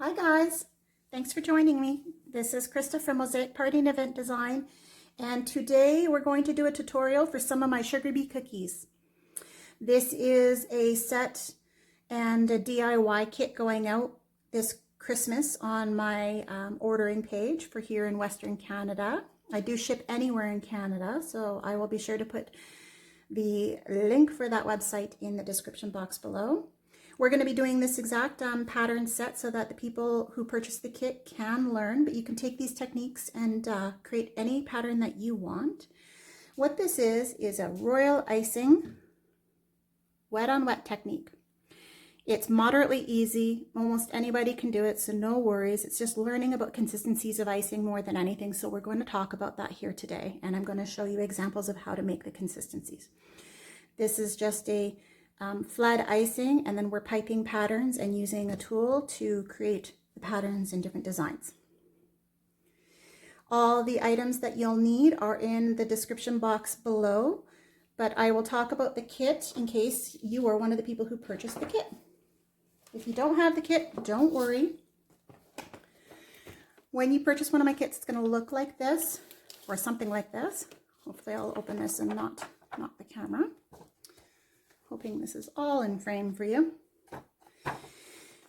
Hi guys, thanks for joining me. This is Krista from Mosaic Party and Event Design, and today we're going to do a tutorial for some of my sugar bee cookies. This is a set and a DIY kit going out this Christmas on my ordering page for here in Western Canada. I do ship anywhere in Canada, so I will be sure to put the link for that website in the description box below. We're going to be doing this exact pattern set so that the people who purchase the kit can learn, but you can take these techniques and create any pattern that you want. What this is a royal icing wet on wet technique. It's moderately easy. Almost anybody can do it, so no worries. It's just learning about consistencies of icing more than anything. So we're going to talk about that here today, and I'm going to show you examples of how to make the consistencies. This is just a flood icing, and then we're piping patterns and using a tool to create the patterns in different designs. All the items that you'll need are in the description box below, but I will talk about the kit in case you are one of the people who purchased the kit. If you don't have the kit, don't worry. When you purchase one of my kits, it's going to look like this or something like this. Hopefully I'll open this and not knock the camera. Hoping this is all in frame for you.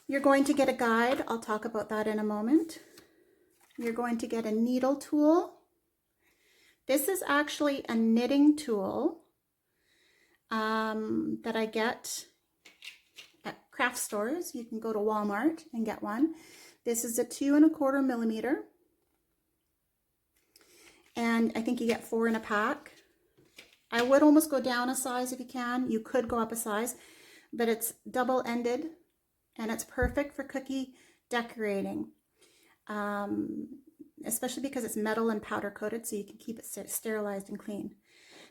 You're going to get a guide. I'll talk about that in a moment. You're going to get a needle tool. This is actually a knitting tool that I get at craft stores. You can go to Walmart and get one. This is a 2 1/4 millimeter. And I think you get 4 in a pack. I would almost go down a size if you can. You could go up a size, but it's double-ended and it's perfect for cookie decorating, especially because it's metal and powder coated, so you can keep it sterilized and clean.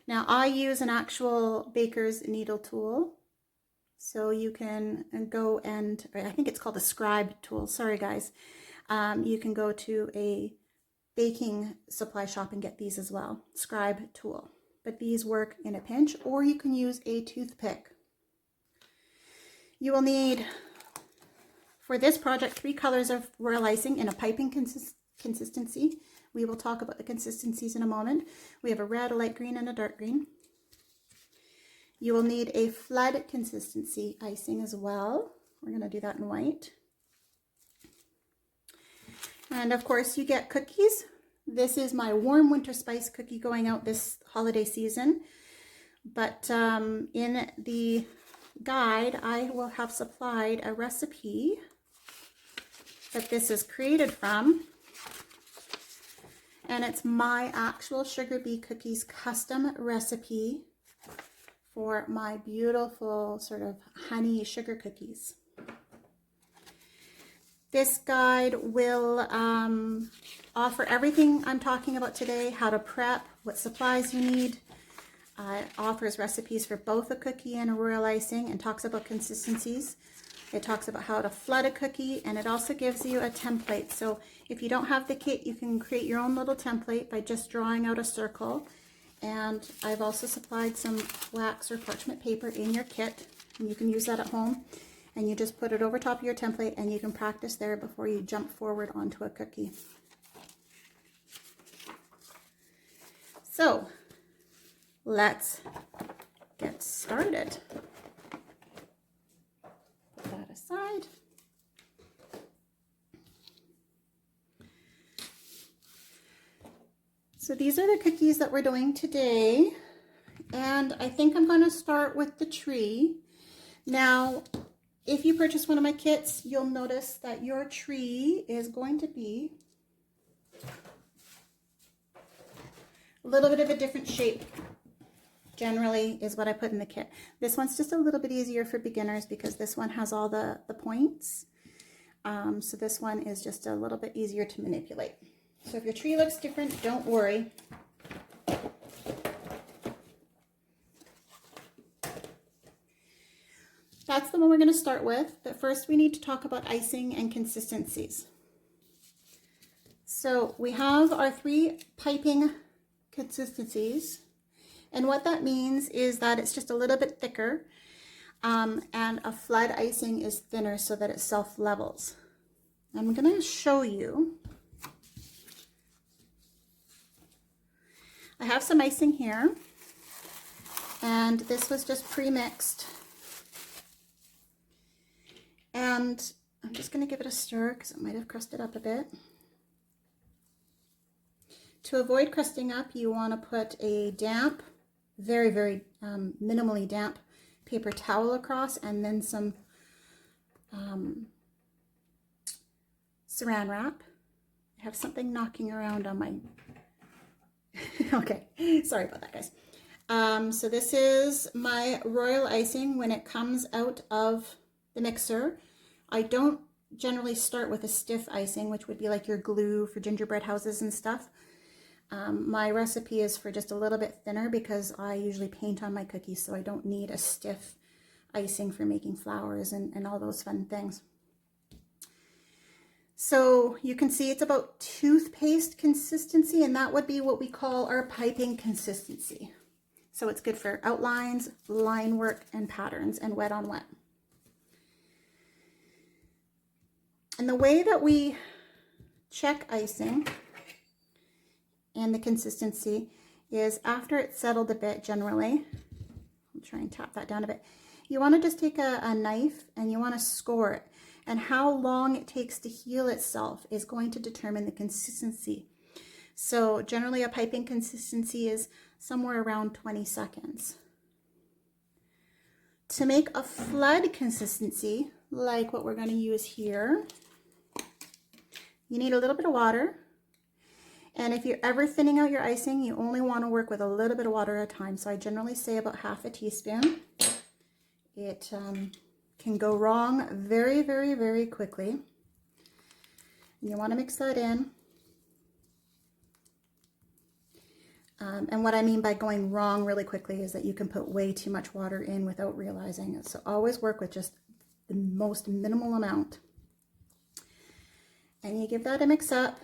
Now I use an actual baker's needle tool, so you can go and, I think it's called a scribe tool. Sorry guys. You can go to a baking supply shop and get these as well. Scribe tool. But these work in a pinch, or you can use a toothpick. You will need, for this project, 3 colors of royal icing in a piping consistency. We will talk about the consistencies in a moment. We have a red, a light green, and a dark green. You will need a flood consistency icing as well. We're going to do that in white. And of course you get cookies. This is my warm winter spice cookie going out this holiday season. But in the guide, I will have supplied a recipe that this is created from. And it's my actual sugar bee cookies custom recipe for my beautiful sort of honey sugar cookies. This guide will offer everything I'm talking about today, how to prep, what supplies you need. It offers recipes for both a cookie and a royal icing and talks about consistencies. It talks about how to flood a cookie, and it also gives you a template. So if you don't have the kit, you can create your own little template by just drawing out a circle. And I've also supplied some wax or parchment paper in your kit, and you can use that at home. And you just put it over top of your template, and you can practice there before you jump forward onto a cookie. So let's get started. Put that aside. So these are the cookies that we're doing today. And I think I'm going to start with the tree. Now, if you purchase one of my kits, you'll notice that your tree is going to be a little bit of a different shape, generally, is what I put in the kit. This one's just a little bit easier for beginners because this one has all the points. So this one is just a little bit easier to manipulate. So if your tree looks different, don't worry. That's the one we're going to start with, but first we need to talk about icing and consistencies. So we have our 3 piping consistencies, and what that means is that it's just a little bit thicker, and a flood icing is thinner so that it self-levels. I'm going to show you. I have some icing here, and this was just pre-mixed. And I'm just going to give it a stir because it might have crusted up a bit. To avoid crusting up, you want to put a damp, very, very minimally damp paper towel across, and then some saran wrap. I have something knocking around on my... Okay, sorry about that, guys. So this is my royal icing when it comes out of the mixer. I don't generally start with a stiff icing, which would be like your glue for gingerbread houses and stuff. My recipe is for just a little bit thinner because I usually paint on my cookies, so I don't need a stiff icing for making flowers and all those fun things. So you can see it's about toothpaste consistency, and that would be what we call our piping consistency. So it's good for outlines, line work, and patterns, and wet on wet. And the way that we check icing and the consistency is after it's settled a bit generally. I'll try and tap that down a bit. You want to just take a knife and you want to score it. And how long it takes to heal itself is going to determine the consistency. So generally a piping consistency is somewhere around 20 seconds. To make a flood consistency, like what we're going to use here, you need a little bit of water. And if you're ever thinning out your icing, you only want to work with a little bit of water at a time. So I generally say about half a teaspoon. It can go wrong very, very, very quickly. And you want to mix that in. And what I mean by going wrong really quickly is that you can put way too much water in without realizing it. So always work with just the most minimal amount. And you give that a mix up.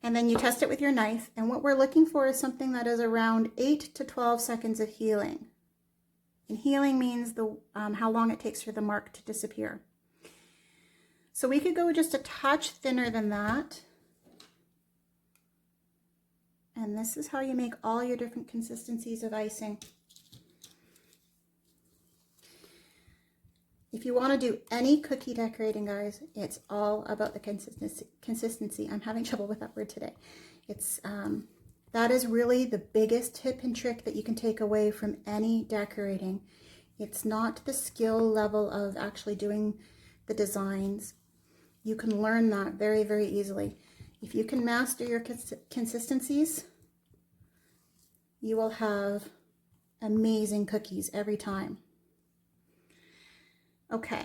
And then you test it with your knife. And what we're looking for is something that is around 8 to 12 seconds of healing. And healing means how long it takes for the mark to disappear. So we could go just a touch thinner than that. And this is how you make all your different consistencies of icing. If you want to do any cookie decorating, guys, it's all about the consistency. I'm having trouble with that word today. That is really the biggest tip and trick that you can take away from any decorating. It's not the skill level of actually doing the designs. You can learn that very, very easily. If you can master your consistencies, you will have amazing cookies every time. Okay,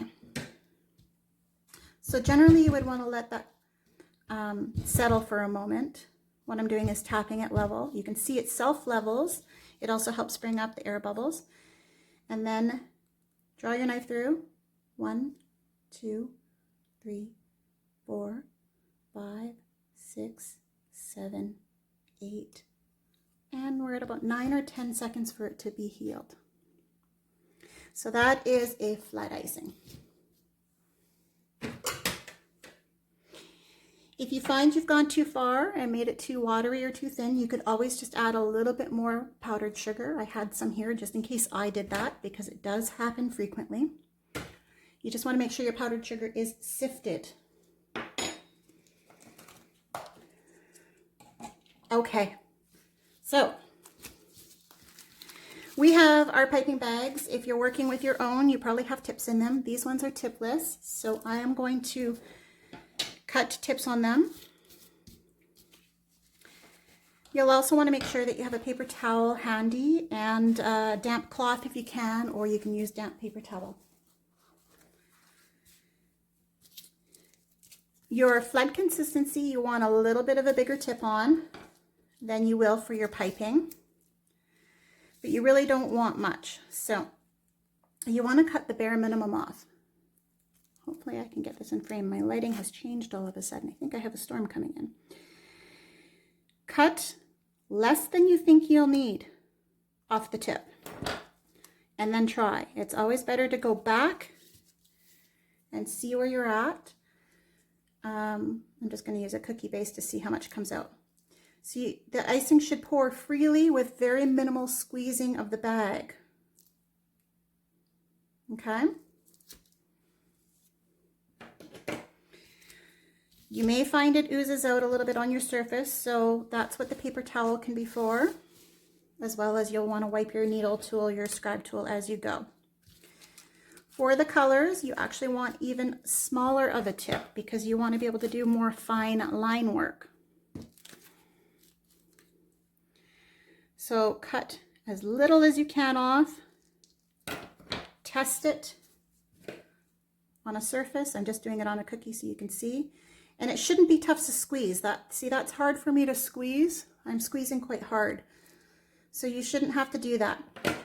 so generally you would want to let that settle for a moment. What I'm doing is tapping it level. You can see it self-levels. It also helps bring up the air bubbles. And then draw your knife through. 1, 2, 3, 4, 5, 6, 7, 8. And we're at about 9 or 10 seconds for it to be healed. So that is a flat icing. If you find you've gone too far and made it too watery or too thin, you could always just add a little bit more powdered sugar. I had some here just in case I did that, because it does happen frequently. You just want to make sure your powdered sugar is sifted. Okay, so we have our piping bags. If you're working with your own, you probably have tips in them. These ones are tipless, so I am going to cut tips on them. You'll also want to make sure that you have a paper towel handy and a damp cloth if you can, or you can use damp paper towel. Your flood consistency, you want a little bit of a bigger tip on than you will for your piping. But you really don't want much. So you want to cut the bare minimum off. Hopefully I can get this in frame. My lighting has changed all of a sudden. I think I have a storm coming in. Cut less than you think you'll need off the tip. and then try. It's always better to go back and see where you're at. I'm just going to use a cookie base to see how much comes out. See, the icing should pour freely with very minimal squeezing of the bag. Okay? You may find it oozes out a little bit on your surface, so that's what the paper towel can be for, as well as you'll want to wipe your needle tool, your scribe tool as you go. For the colors, you actually want even smaller of a tip because you want to be able to do more fine line work. So cut as little as you can off, test it on a surface. I'm just doing it on a cookie so you can see. And it shouldn't be tough to squeeze. See, that's hard for me to squeeze. I'm squeezing quite hard. So you shouldn't have to do that.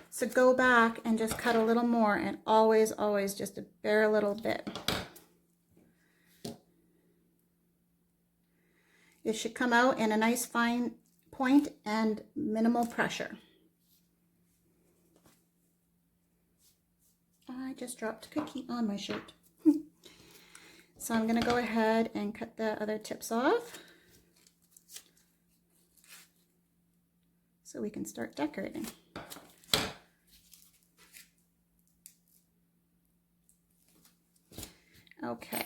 So go back and just cut a little more, and always, always just a bare little bit. It should come out in a nice fine point and minimal pressure. I just dropped a cookie on my shirt. So I'm going to go ahead and cut the other tips off so we can start decorating. Okay.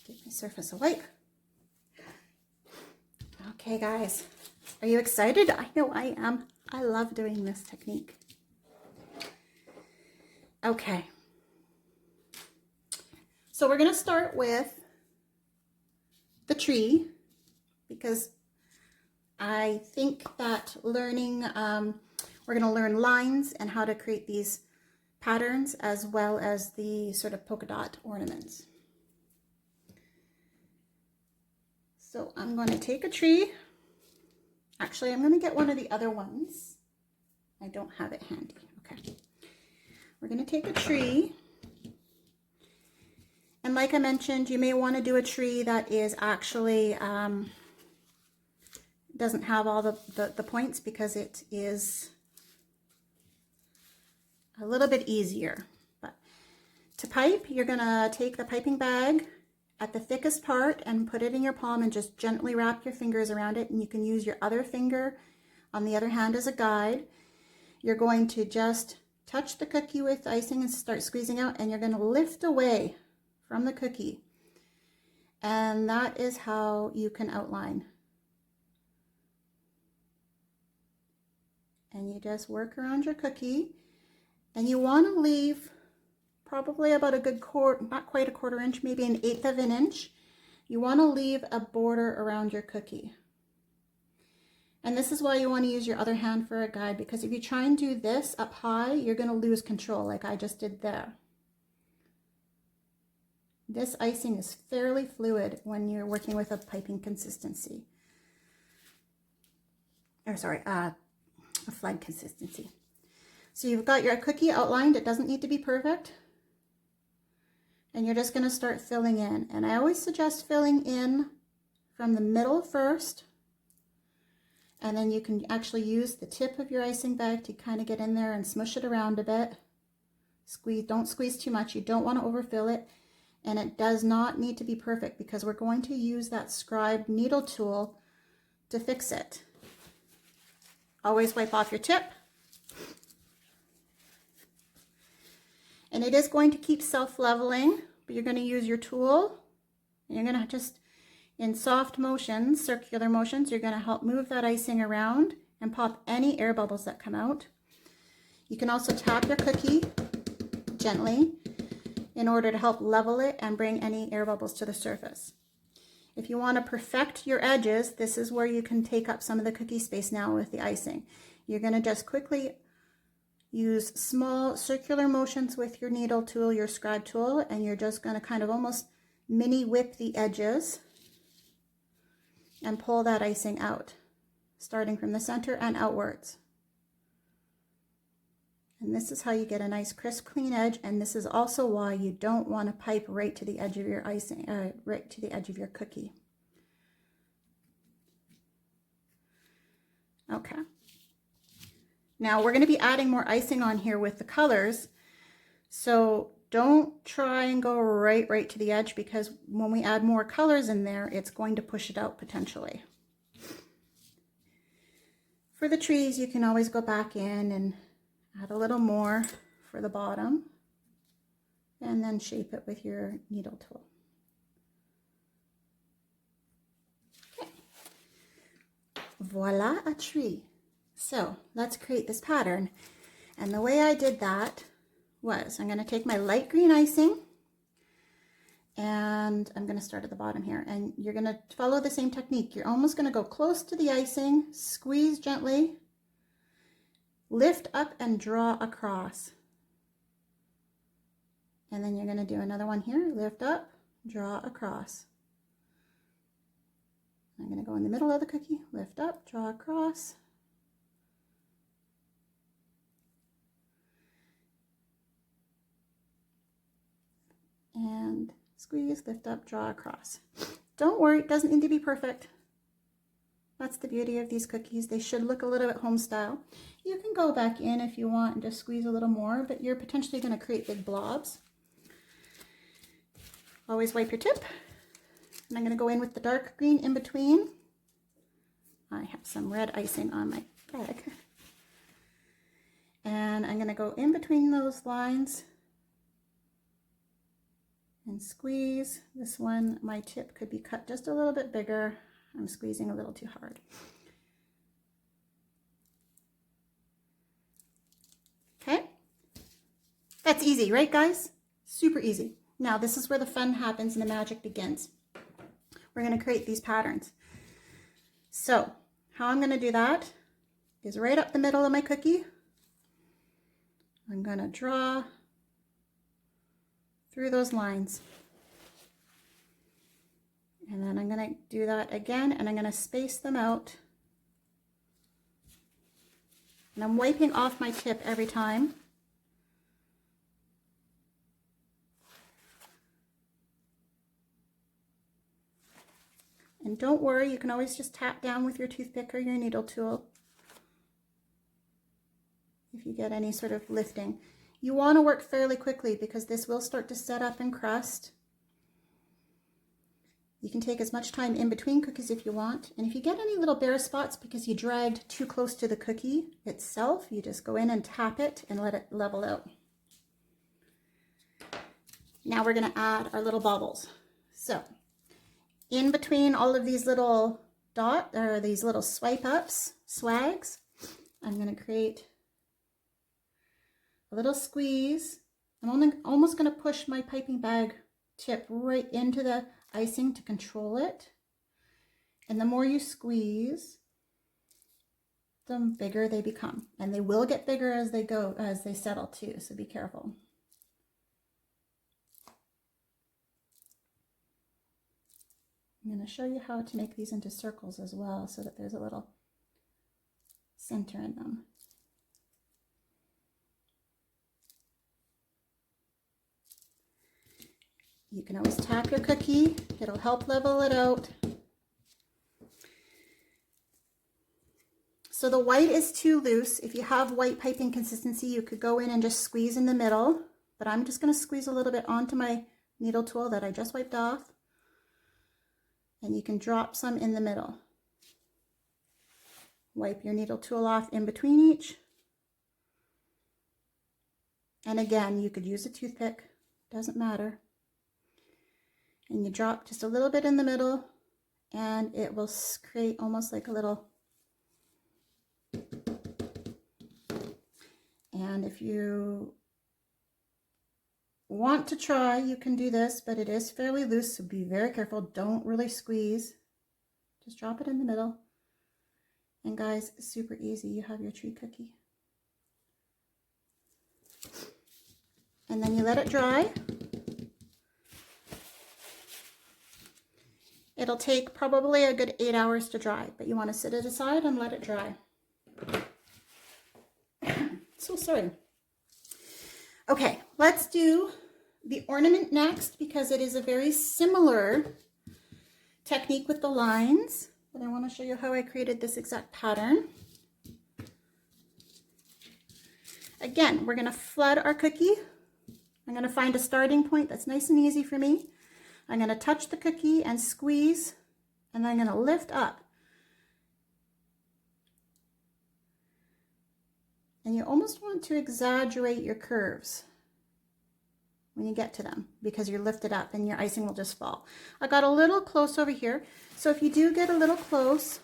Give my surface a wipe. Okay, guys, are you excited? I know I am. I love doing this technique. Okay. So we're going to start with the tree because I think that learning, we're going to learn lines and how to create these patterns as well as the sort of polka dot ornaments. So I'm going to take a tree. Actually, I'm going to get one of the other ones. I don't have it handy. Okay. We're going to take a tree. And like I mentioned, you may want to do a tree that is actually, doesn't have all the points because it is a little bit easier. But to pipe, you're going to take the piping bag at the thickest part and put it in your palm and just gently wrap your fingers around it. And you can use your other finger on the other hand as a guide. You're going to just touch the cookie with icing and start squeezing out, and you're going to lift away from the cookie. And that is how you can outline. And you just work around your cookie, and you want to leave probably about a good quarter, not quite a quarter inch, maybe an eighth of an inch. You want to leave a border around your cookie. And this is why you want to use your other hand for a guide, because if you try and do this up high, you're going to lose control like I just did there. This icing is fairly fluid when you're working with a piping consistency. Or sorry, a flag consistency. So you've got your cookie outlined. It doesn't need to be perfect. And you're just going to start filling in. And I always suggest filling in from the middle first. And then you can actually use the tip of your icing bag to kind of get in there and smush it around a bit. Squeeze, don't squeeze too much. You don't want to overfill it. And it does not need to be perfect because we're going to use that scribe needle tool to fix it. Always wipe off your tip. And it is going to keep self-leveling, but you're going to use your tool. And you're going to just, in soft motions, circular motions, you're going to help move that icing around and pop any air bubbles that come out. You can also tap your cookie gently in order to help level it and bring any air bubbles to the surface. If you want to perfect your edges, this is where you can take up some of the cookie space now with the icing. You're going to just quickly use small circular motions with your needle tool, your scribe tool, and you're just going to kind of almost mini whip the edges and pull that icing out, starting from the center and outwards. And this is how you get a nice crisp, clean edge. And this is also why you don't want to pipe right to the edge of your icing, right to the edge of your cookie. Okay. Now we're going to be adding more icing on here with the colors. So don't try and go right to the edge, because when we add more colors in there, it's going to push it out potentially. For the trees, you can always go back in and add a little more for the bottom and then shape it with your needle tool. Okay. Voila, a tree. So let's create this pattern. And the way I did that was I'm going to take my light green icing and I'm going to start at the bottom here, and you're going to follow the same technique. You're almost going to go close to the icing, squeeze gently, lift up and draw across. And then you're going to do another one here, lift up, draw across. I'm going to go in the middle of the cookie, lift up, draw across. And squeeze, lift up, draw across. Don't worry, it doesn't need to be perfect. That's the beauty of these cookies. They should look a little bit home style. You can go back in if you want and just squeeze a little more, but you're potentially going to create big blobs. Always wipe your tip. And I'm going to go in with the dark green in between. I have some red icing on my bag. And I'm going to go in between those lines and squeeze. This one, my tip could be cut just a little bit bigger. I'm squeezing a little too hard. Okay, that's easy, right guys? Super easy. Now this is where the fun happens and the magic begins. We're going to create these patterns. So how I'm going to do that is right up the middle of my cookie. I'm going to draw through those lines. And then I'm going to do that again, and I'm going to space them out. And I'm wiping off my tip every time. And don't worry, you can always just tap down with your toothpick or your needle tool if you get any sort of lifting. You want to work fairly quickly because this will start to set up and crust. You can take as much time in between cookies if you want. And if you get any little bare spots because you dragged too close to the cookie itself, you just go in and tap it and let it level out. Now we're going to add our little bubbles. So in between all of these little these little swipe ups, swags, I'm going to create a little squeeze. I'm almost going to push my piping bag tip right into the icing to control it. And the more you squeeze, the bigger they become. And they will get bigger as they go, as they settle too, so be careful. I'm going to show you how to make these into circles as well, so that there's a little center in them. You can always tap your cookie, it'll help level it out. So the white is too loose. If you have white piping consistency, you could go in and just squeeze in the middle, but I'm just going to squeeze a little bit onto my needle tool that I just wiped off. And you can drop some in the middle. Wipe your needle tool off in between each. And again, you could use a toothpick, doesn't matter. And you drop just a little bit in the middle and it will create almost like a little. And if you want to try, you can do this, but it is fairly loose, so be very careful. Don't really squeeze. Just drop it in the middle. And guys, super easy. You have your tree cookie. And then you let it dry. It'll take probably a good 8 hours to dry, but you want to set it aside and let it dry. So sorry. Okay, let's do the ornament next because it is a very similar technique with the lines, but I want to show you how I created this exact pattern. Again, we're going to flood our cookie. I'm going to find a starting point that's nice and easy for me. I'm going to touch the cookie and squeeze, and then I'm going to lift up. And you almost want to exaggerate your curves when you get to them because you're lifted up and your icing will just fall. I got a little close over here. So if you do get a little close,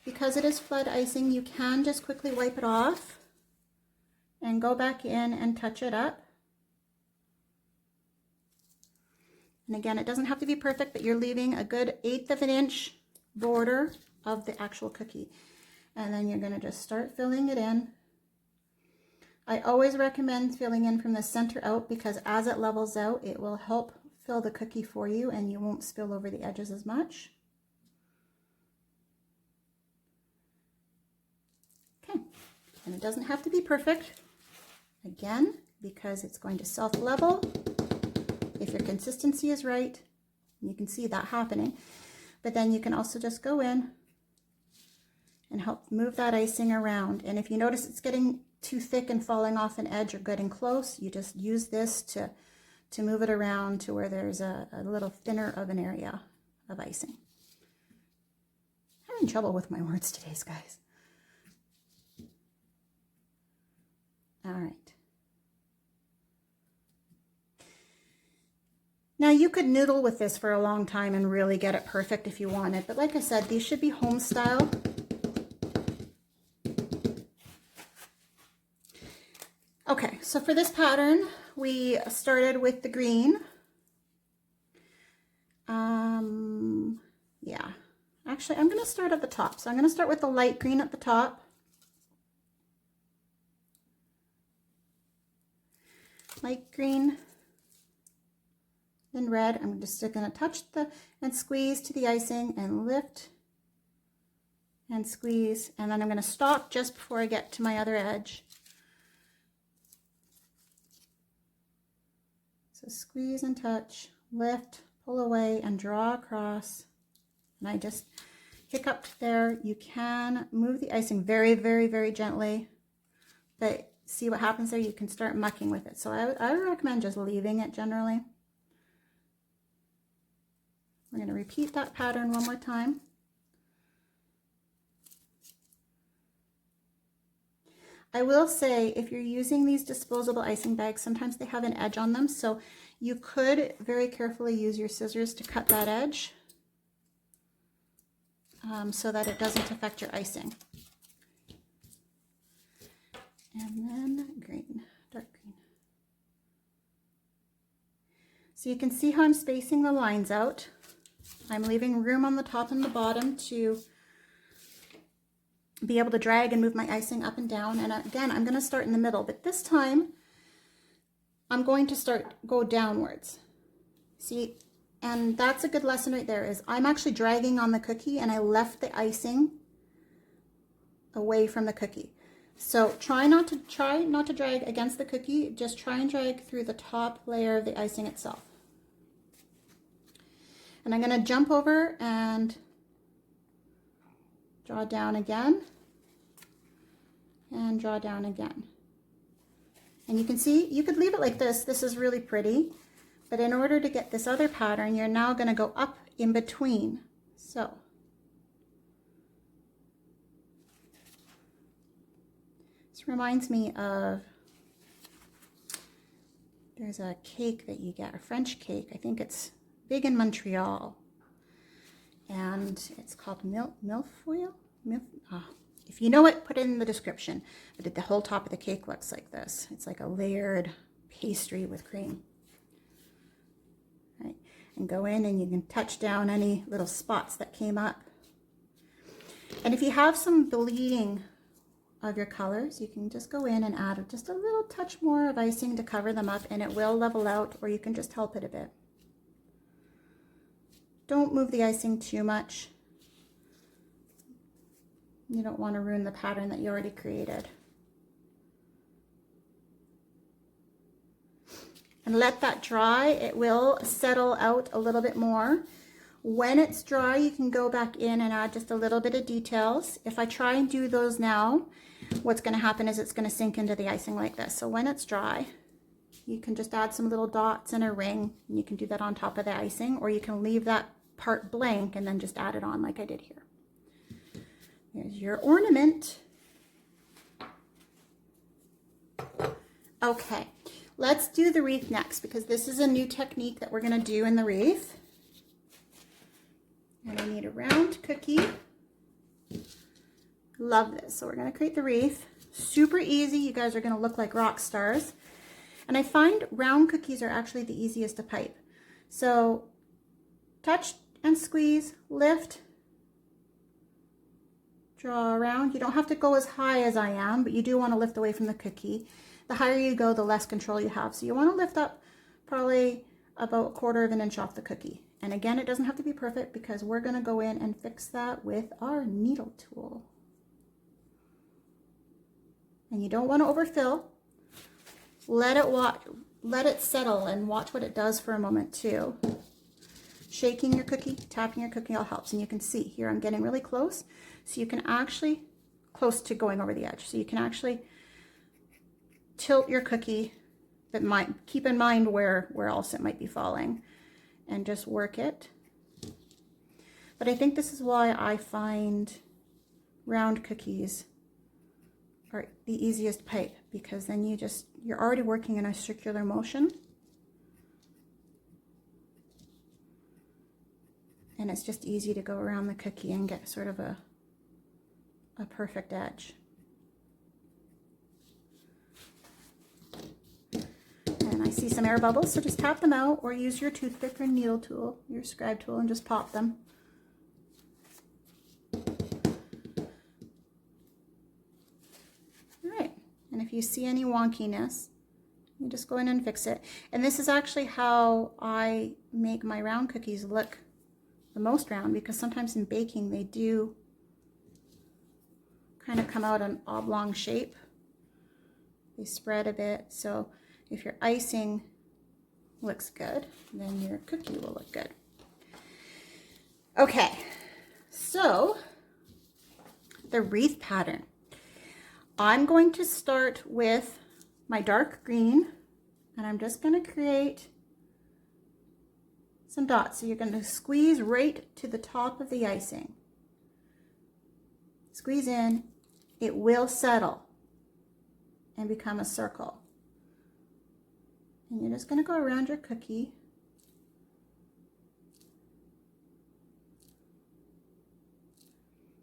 because it is flood icing, you can just quickly wipe it off and go back in and touch it up. And again, it doesn't have to be perfect, but you're leaving a good 1/8 of an inch border of the actual cookie. And then you're going to just start filling it in. I always recommend filling in from the center out because as it levels out, it will help fill the cookie for you and you won't spill over the edges as much. Okay, and it doesn't have to be perfect, again, because it's going to self-level if your consistency is right. You can see that happening. But then you can also just go in and help move that icing around. And if you notice it's getting too thick and falling off an edge or getting close, you just use this to move it around to where there's a little thinner of an area of icing. I'm having trouble with my words today, guys. All right. Now you could noodle with this for a long time and really get it perfect if you wanted, but like I said, these should be home style. Okay, so for this pattern, we started with the green. Yeah, actually I'm going to start at the top. So I'm going to start with the light green at the top. Light green, then red. I'm just going to touch and squeeze to the icing and lift and squeeze. And then I'm going to stop just before I get to my other edge. So squeeze and touch, lift, pull away, and draw across. And I just hiccuped there. You can move the icing very, very, very gently, but see what happens there? You can start mucking with it. So I would recommend just leaving it generally. We're going to repeat that pattern one more time. I will say, if you're using these disposable icing bags, sometimes they have an edge on them, so you could very carefully use your scissors to cut that edge so that it doesn't affect your icing. And then green, dark green. So you can see how I'm spacing the lines out. I'm leaving room on the top and the bottom to be able to drag and move my icing up and down. And again, I'm going to start in the middle, but this time I'm going to go downwards. See, and that's a good lesson right there, is I'm actually dragging on the cookie and I left the icing away from the cookie. So try not to drag against the cookie, just try and drag through the top layer of the icing itself. And I'm going to jump over and draw down again, and draw down again. And you can see, you could leave it like this. This is really pretty. But in order to get this other pattern, you're now going to go up in between. So this reminds me of, there's a cake that you get, a French cake. I think it's big in Montreal. And it's called milfoil. If you know it, put it in the description. But the whole top of the cake looks like this. It's like a layered pastry with cream. Right. And go in and you can touch down any little spots that came up. And if you have some bleeding of your colors, you can just go in and add just a little touch more of icing to cover them up, and it will level out, or you can just help it a bit. Don't move the icing too much. You don't want to ruin the pattern that you already created. And let that dry. It will settle out a little bit more. When it's dry, you can go back in and add just a little bit of details. If I try and do those now, what's going to happen is it's going to sink into the icing like this. So when it's dry, you can just add some little dots in a ring, and you can do that on top of the icing, or you can leave that part blank and then just add it on like I did here. Here's your ornament. Okay, let's do the wreath next, because this is a new technique that we're going to do in the wreath. And I need a round cookie. Love this. So we're going to create the wreath. Super easy. You guys are going to look like rock stars. And I find round cookies are actually the easiest to pipe. So touch and squeeze, lift, draw around. You don't have to go as high as I am, but you do want to lift away from the cookie. The higher you go, the less control you have. So you want to lift up probably about 1/4 of an inch off the cookie. And again, it doesn't have to be perfect, because we're going to go in and fix that with our needle tool. And you don't want to overfill. Let it settle and watch what it does for a moment too. Shaking your cookie, tapping your cookie all helps. And you can see here I'm getting really close. So you can actually, close to going over the edge. So you can actually tilt your cookie, but keep in mind where else it might be falling, and just work it. But I think this is why I find round cookies are the easiest pipe, because then you're already working in a circular motion, and it's just easy to go around the cookie and get sort of a perfect edge. And I see some air bubbles, so just tap them out, or use your toothpick or needle tool, your scribe tool, and just pop them. And if you see any wonkiness, you just go in and fix it. And this is actually how I make my round cookies look the most round, because sometimes in baking they do kind of come out an oblong shape. They spread a bit. So if your icing looks good, then your cookie will look good. Okay, so the wreath pattern. I'm going to start with my dark green, and I'm just going to create some dots. So you're going to squeeze right to the top of the icing. Squeeze in. It will settle and become a circle. And you're just going to go around your cookie.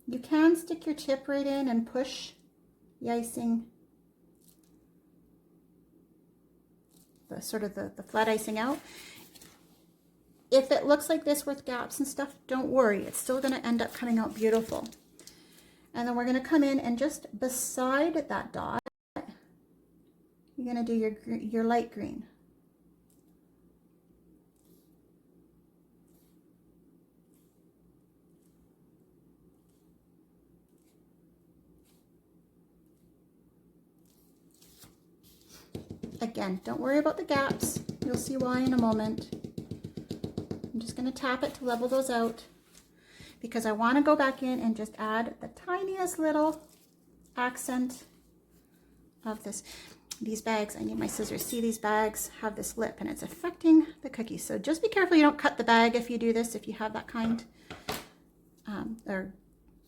You can stick your tip right in and push the icing, the flat icing out. If it looks like this with gaps and stuff, don't worry, it's still going to end up coming out beautiful. And then we're going to come in and just beside that dot, you're going to do your light green. Again, don't worry about the gaps. You'll see why in a moment. I'm just going to tap it to level those out, because I want to go back in and just add the tiniest little accent of these bags. I need my scissors. See, these bags have this lip and it's affecting the cookie. So just be careful you don't cut the bag if you do this, if you have that kind, or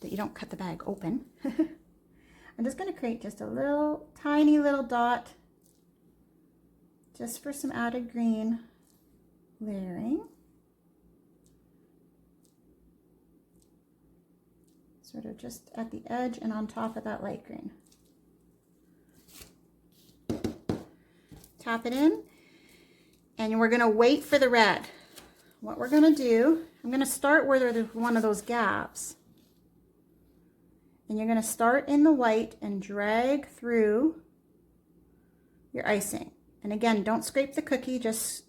that you don't cut the bag open. I'm just going to create just a tiny little dot, just for some added green layering. Sort of just at the edge and on top of that light green. Tap it in, and we're going to wait for the red. What we're going to do, I'm going to start where there's one of those gaps. And you're going to start in the white and drag through your icing. And again, don't scrape the cookie, just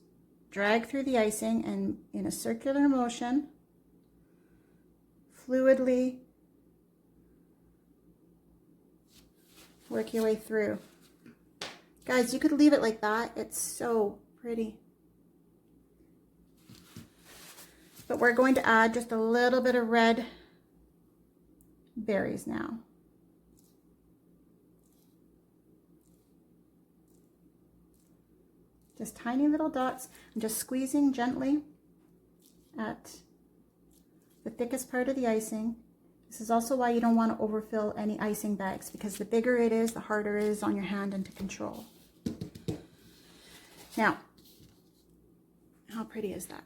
drag through the icing, and in a circular motion, fluidly work your way through. Guys, you could leave it like that. It's so pretty. But we're going to add just a little bit of red berries now. Just tiny little dots. I'm just squeezing gently at the thickest part of the icing. This is also why you don't want to overfill any icing bags, because the bigger it is, the harder it is on your hand and to control. Now, how pretty is that?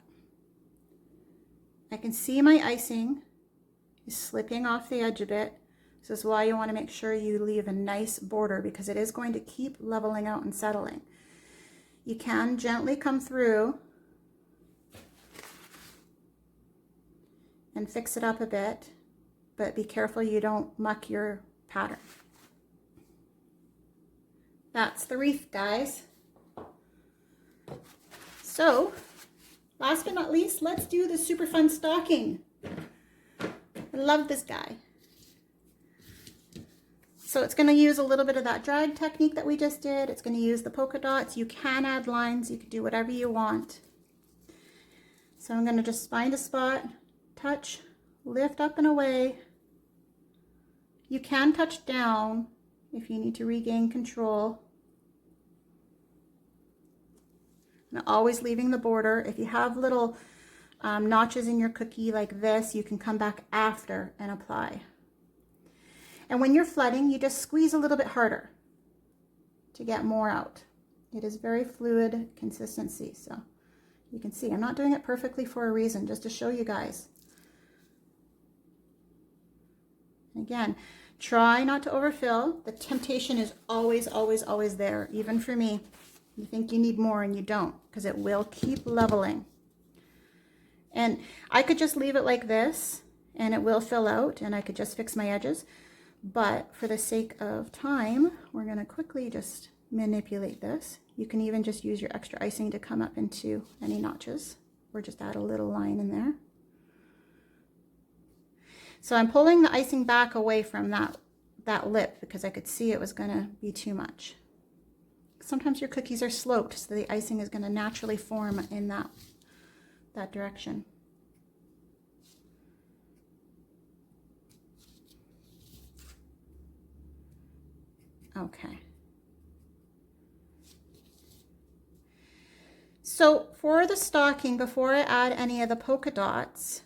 I can see my icing is slipping off the edge a bit. This is why you want to make sure you leave a nice border, because it is going to keep leveling out and settling. You can gently come through and fix it up a bit, but be careful you don't muck your pattern. That's the wreath, guys. So, last but not least, let's do the super fun stocking. I love this guy. So it's going to use a little bit of that drag technique that we just did. It's going to use the polka dots. You can add lines. You can do whatever you want. So I'm going to just find a spot, touch, lift up and away. You can touch down if you need to regain control. And always leaving the border. If you have little notches in your cookie like this, you can come back after and apply. And when you're flooding, you just squeeze a little bit harder to get more out. It is very fluid consistency, so you can see I'm not doing it perfectly for a reason, just to show you guys. Again, try not to overfill. The temptation is always, always, always there, even for me. You think you need more and you don't, because it will keep leveling. And I could just leave it like this and it will fill out, and I could just fix my edges. But for the sake of time, we're going to quickly just manipulate this. You can even just use your extra icing to come up into any notches, or just add a little line in there. So I'm pulling the icing back away from that lip, because I could see it was going to be too much. Sometimes your cookies are sloped, so the icing is going to naturally form in that direction. Okay. So for the stocking, before I add any of the polka dots,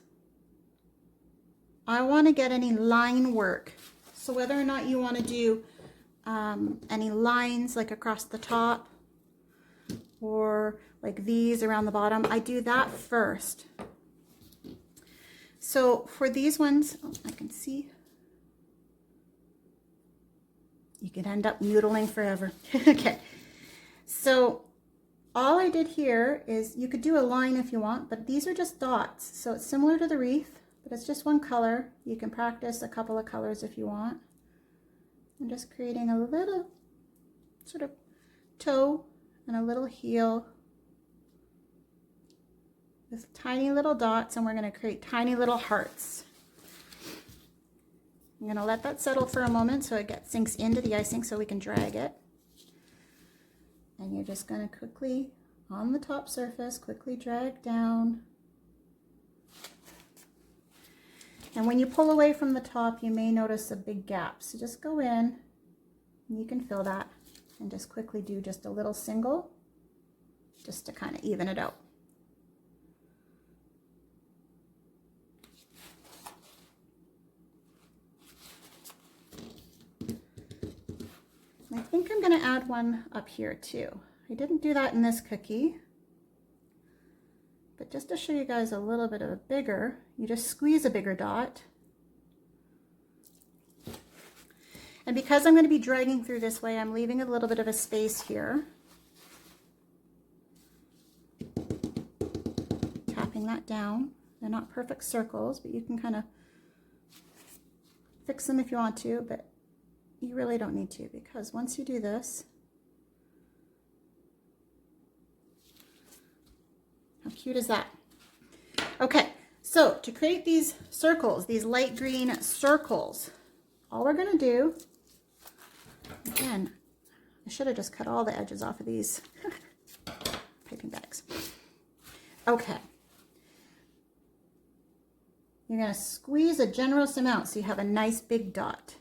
I want to get any line work. So whether or not you want to do any lines like across the top or like these around the bottom, I do that first. So for these ones, I can see. You could end up noodling forever. Okay, so all I did here is, you could do a line if you want, but these are just dots. So it's similar to the wreath, but it's just one color. You can practice a couple of colors if you want. I'm just creating a little sort of toe and a little heel with tiny little dots, and we're going to create tiny little hearts. I'm going to let that settle for a moment so it sinks into the icing so we can drag it. And you're just going to quickly, on the top surface, quickly drag down. And when you pull away from the top, you may notice a big gap. So just go in, and you can fill that, and just quickly do just a little single, just to kind of even it out. I think I'm going to add one up here too. I didn't do that in this cookie, but just to show you guys a little bit of a bigger, you just squeeze a bigger dot. And because I'm going to be dragging through this way, I'm leaving a little bit of a space here. Tapping that down. They're not perfect circles, but you can kind of fix them if you want to, but you really don't need to, because once you do this, how cute is that? Okay, so to create these circles, these light green circles, all we're going to do, again, I should have just cut all the edges off of these piping bags. Okay. You're going to squeeze a generous amount so you have a nice big dot.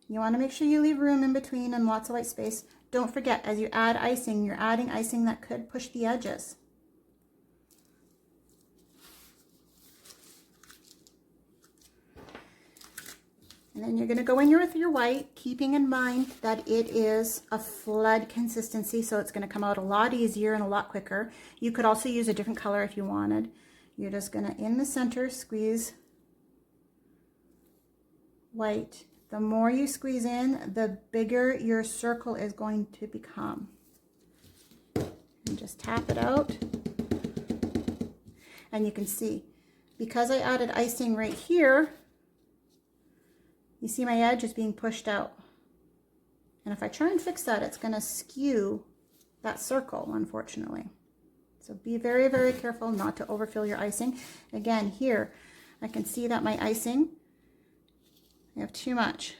You want to make sure you leave room in between and lots of white space. don't forget, as you add icing, you're adding icing that could push the edges. And then you're going to go in here with your white, keeping in mind that it is a flood consistency, so it's going to come out a lot easier and a lot quicker. You could also use a different color if you wanted. You're just going to, in the center, squeeze white. The more you squeeze in, the bigger your circle is going to become. And just tap it out. And you can see, because I added icing right here, you see my edge is being pushed out. And if I try and fix that, it's going to skew that circle, unfortunately. So be very, very careful not to overfill your icing. Again, here, I can see that my icing, I have too much.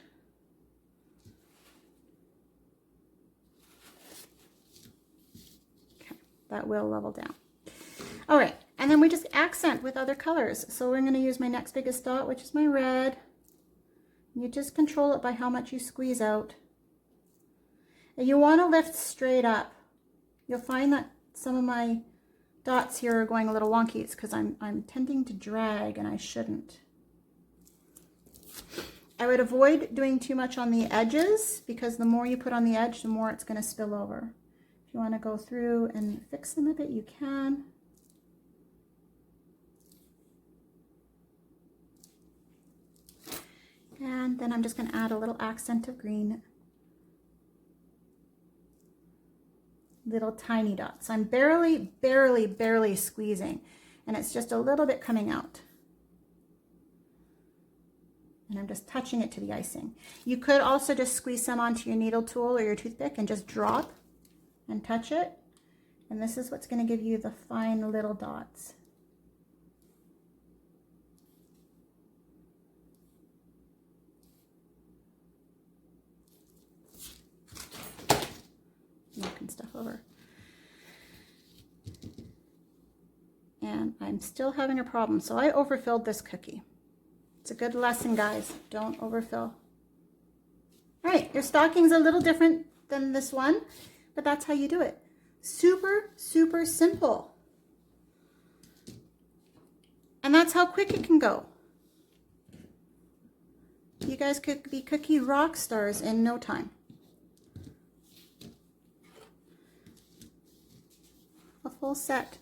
Okay, that will level down. All right, and then we just accent with other colors. So we're going to use my next biggest dot, which is my red. You just control it by how much you squeeze out. And you want to lift straight up. You'll find that some of my dots here are going a little wonky. It's because I'm tending to drag and I shouldn't. I would avoid doing too much on the edges because the more you put on the edge, the more it's going to spill over. If you want to go through and fix them a bit, you can. And then I'm just going to add a little accent of green. Little tiny dots. I'm barely squeezing, and it's just a little bit coming out. And I'm just touching it to the icing. You could also just squeeze some onto your needle tool or your toothpick and just drop and touch it. And this is what's going to give you the fine little dots. Knocking stuff over. And I'm still having a problem, so I overfilled this cookie. It's a good lesson, guys. Don't overfill. All right, your stocking's a little different than this one, but that's how you do it. Super, super simple. And that's how quick it can go. You guys could be cookie rock stars in no time. A full set.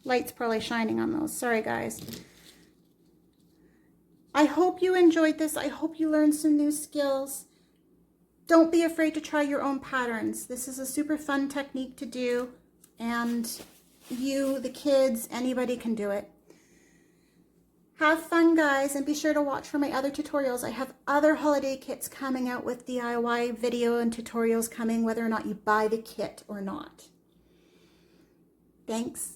Light's probably shining on those. Sorry, guys. I hope you enjoyed this. I hope you learned some new skills. Don't be afraid to try your own patterns. This is a super fun technique to do, and you, the kids, anybody can do it. Have fun, guys, and be sure to watch for my other tutorials. I have other holiday kits coming out with DIY video and tutorials coming, whether or not you buy the kit or not. Thanks.